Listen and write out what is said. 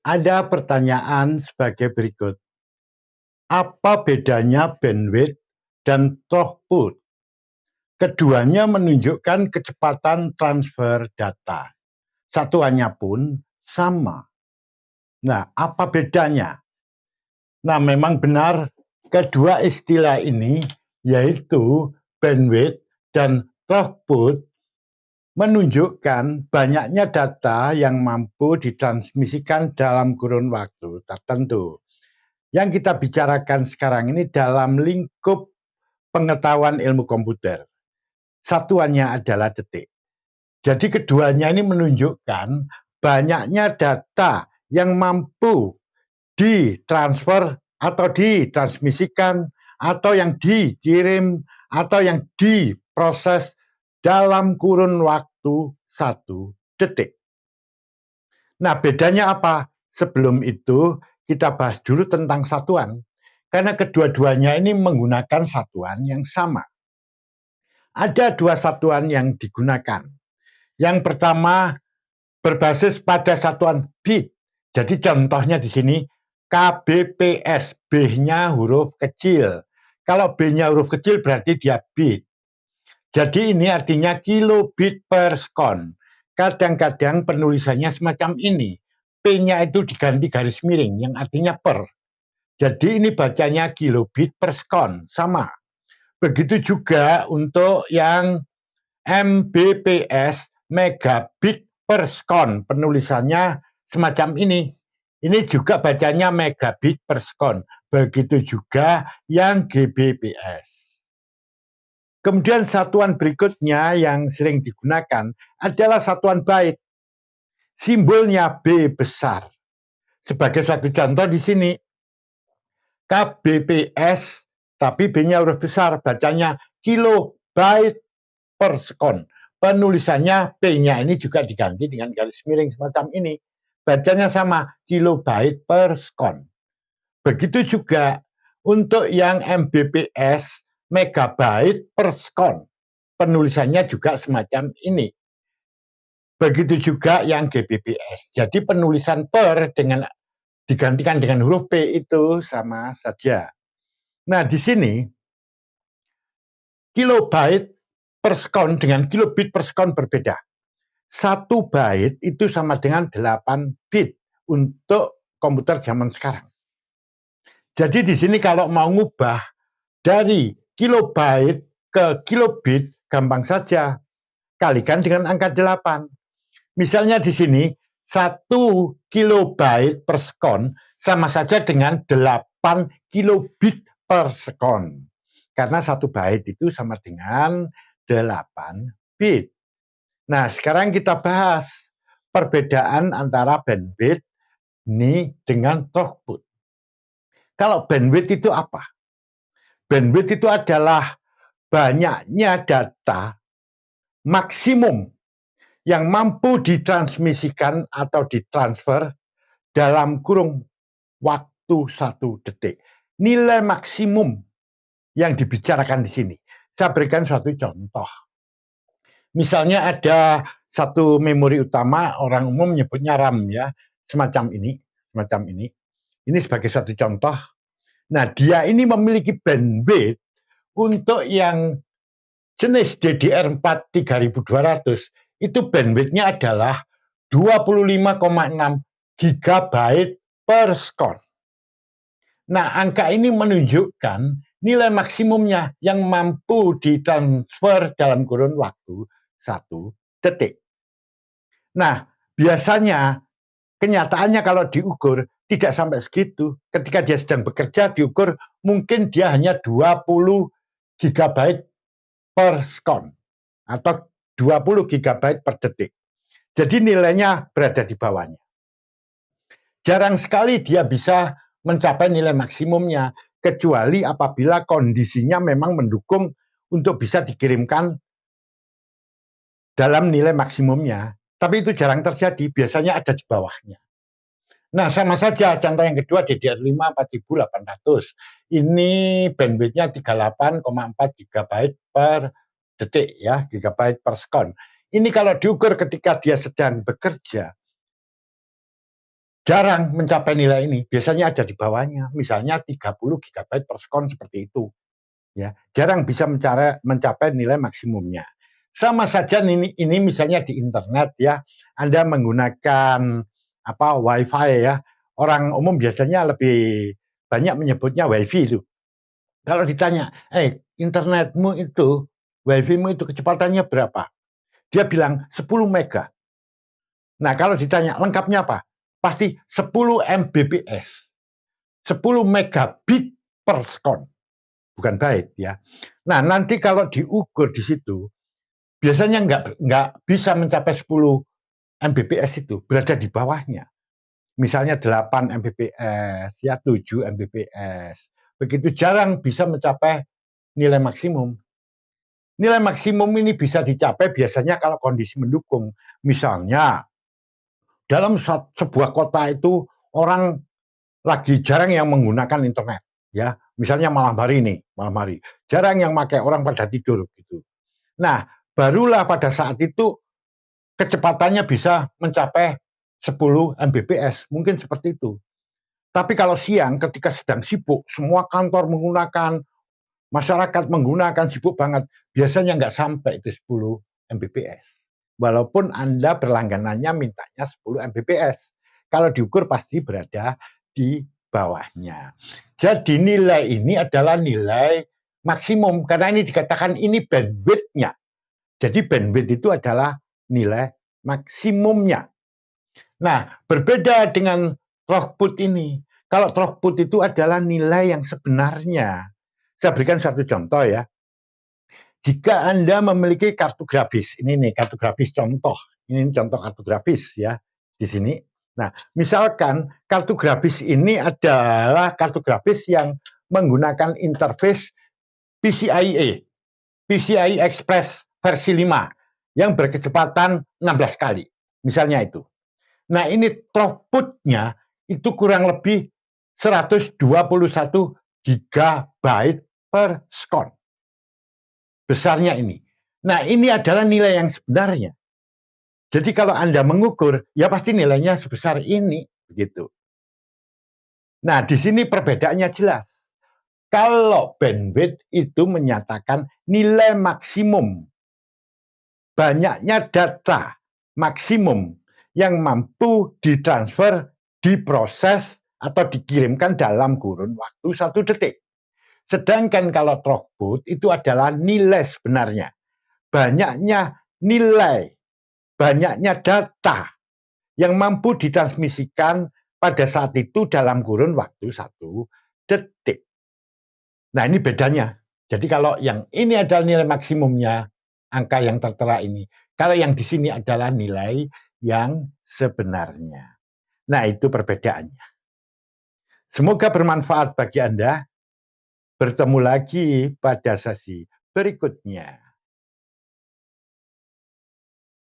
Ada pertanyaan sebagai berikut. Apa bedanya bandwidth dan throughput? Keduanya menunjukkan kecepatan transfer data. Satuannya pun sama. Nah, apa bedanya? Nah, memang benar kedua istilah ini, yaitu bandwidth dan throughput, menunjukkan banyaknya data yang mampu ditransmisikan dalam kurun waktu tertentu. Yang kita bicarakan sekarang ini dalam lingkup pengetahuan ilmu komputer. Satuannya adalah detik. Jadi keduanya ini menunjukkan banyaknya data yang mampu ditransfer atau ditransmisikan atau yang dikirim atau yang diproses dalam kurun waktu 1 detik. Nah, bedanya apa? Sebelum itu kita bahas dulu tentang satuan. Karena kedua-duanya ini menggunakan satuan yang sama. Ada dua satuan yang digunakan. Yang pertama berbasis pada satuan bit. Jadi contohnya di sini KBPS, B-nya huruf kecil. Kalau B-nya huruf kecil berarti dia bit. Jadi ini artinya kilobit per sekon. Kadang-kadang penulisannya semacam ini. P-nya itu diganti garis miring yang artinya per. Jadi ini bacanya kilobit per sekon, sama. Begitu juga untuk yang MBPS, megabit per sekon, penulisannya semacam ini. Ini juga bacanya megabit per sekon. Begitu juga yang GBPS. Kemudian satuan berikutnya yang sering digunakan adalah satuan byte. Simbolnya B besar. Sebagai satu contoh di sini, KBPS, tapi B-nya huruf besar, bacanya kilobyte per sekon. Penulisannya P-nya ini juga diganti dengan garis miring semacam ini. Bacanya sama, kilobyte per sekon. Begitu juga untuk yang MBPS, megabyte per sekon. Penulisannya juga semacam ini. Begitu juga yang GBPS. Jadi penulisan per dengan digantikan dengan huruf P itu sama saja. Nah, di sini kilobyte per sekon dengan kilobit per sekon berbeda. 1 byte itu sama dengan 8 bit untuk komputer zaman sekarang. Jadi di sini kalau mau ngubah dari kilobyte ke kilobit, gampang saja. Kalikan dengan angka 8. Misalnya di sini 1 kilobyte per sekon sama saja dengan 8 kilobit per sekon. Karena 1 byte itu sama dengan 8 bit. Nah, sekarang kita bahas perbedaan antara bandwidth ini dengan throughput. Kalau bandwidth itu apa? Bandwidth itu adalah banyaknya data maksimum yang mampu ditransmisikan atau ditransfer dalam kurung waktu 1 detik. Nilai maksimum yang dibicarakan di sini. Saya berikan suatu contoh. Misalnya ada satu memori utama, orang umum menyebutnya RAM ya, semacam ini. Ini sebagai satu contoh. Nah, dia ini memiliki bandwidth untuk yang jenis DDR4 3200, itu bandwidthnya adalah 25,6 GB per sekon. Nah, angka ini menunjukkan nilai maksimumnya yang mampu ditransfer dalam kurun waktu 1 detik. Nah, biasanya kenyataannya kalau diukur tidak sampai segitu. Ketika dia sedang bekerja diukur mungkin dia hanya 20 GB per sekon atau 20 GB per detik. Jadi nilainya berada di bawahnya. Jarang sekali dia bisa mencapai nilai maksimumnya, kecuali apabila kondisinya memang mendukung untuk bisa dikirimkan dalam nilai maksimumnya. Tapi itu jarang terjadi, biasanya ada di bawahnya. Nah, sama saja contoh yang kedua DDR5 4800. Ini bandwidthnya 38,4 GB per detik ya, GB per sekon. Ini kalau diukur ketika dia sedang bekerja, jarang mencapai nilai ini, biasanya ada di bawahnya, misalnya 30 GB per sekon seperti itu. Ya, jarang bisa mencapai nilai maksimumnya. Sama saja ini misalnya di internet ya, Anda menggunakan WiFi ya. Orang umum biasanya lebih banyak menyebutnya WiFi itu. Kalau ditanya, internetmu itu, WiFi-mu itu kecepatannya berapa? Dia bilang 10 mega. Nah, kalau ditanya lengkapnya apa? Pasti 10 Mbps. 10 megabit per sekon. Bukan byte ya. Nah, nanti kalau diukur di situ, biasanya nggak bisa mencapai 10 Mbps itu, berada di bawahnya. Misalnya 8 Mbps, ya 7 Mbps. Begitu jarang bisa mencapai nilai maksimum. Nilai maksimum ini bisa dicapai biasanya kalau kondisi mendukung. Misalnya, dalam sebuah kota itu orang lagi jarang yang menggunakan internet. Ya, misalnya malam hari jarang yang pakai, orang pada tidur gitu. Nah, barulah pada saat itu kecepatannya bisa mencapai 10 Mbps, mungkin seperti itu. Tapi kalau siang ketika sedang sibuk, semua kantor menggunakan, masyarakat menggunakan, sibuk banget, biasanya nggak sampai itu 10 Mbps. Walaupun Anda berlangganannya mintanya 10 Mbps. Kalau diukur pasti berada di bawahnya. Jadi nilai ini adalah nilai maksimum, karena ini dikatakan ini bandwidth-nya. Jadi bandwidth itu adalah nilai maksimumnya. Nah, berbeda dengan throughput ini. Kalau throughput itu adalah nilai yang sebenarnya. Saya berikan satu contoh ya. Jika Anda memiliki kartu grafis, ini nih kartu grafis contoh. Ini contoh kartu grafis ya di sini. Nah, misalkan kartu grafis ini adalah kartu grafis yang menggunakan interface PCIe, PCI Express versi 5 yang berkecepatan 16 kali. Misalnya itu. Nah, ini throughput-nya itu kurang lebih 121 GB per sekon. Besarnya ini. Nah, ini adalah nilai yang sebenarnya. Jadi kalau Anda mengukur, ya pasti nilainya sebesar ini, begitu. Nah, di sini perbedaannya jelas. Kalau bandwidth itu menyatakan nilai maksimum, banyaknya data maksimum yang mampu ditransfer, diproses, atau dikirimkan dalam kurun waktu 1 detik. Sedangkan kalau throughput itu adalah nilai sebenarnya. Banyaknya nilai, banyaknya data yang mampu ditransmisikan pada saat itu dalam kurun waktu 1 detik. Nah, ini bedanya. Jadi kalau yang ini adalah nilai maksimumnya, angka yang tertera ini. Kalau yang di sini adalah nilai yang sebenarnya. Nah, itu perbedaannya. Semoga bermanfaat bagi Anda. Bertemu lagi pada sesi berikutnya.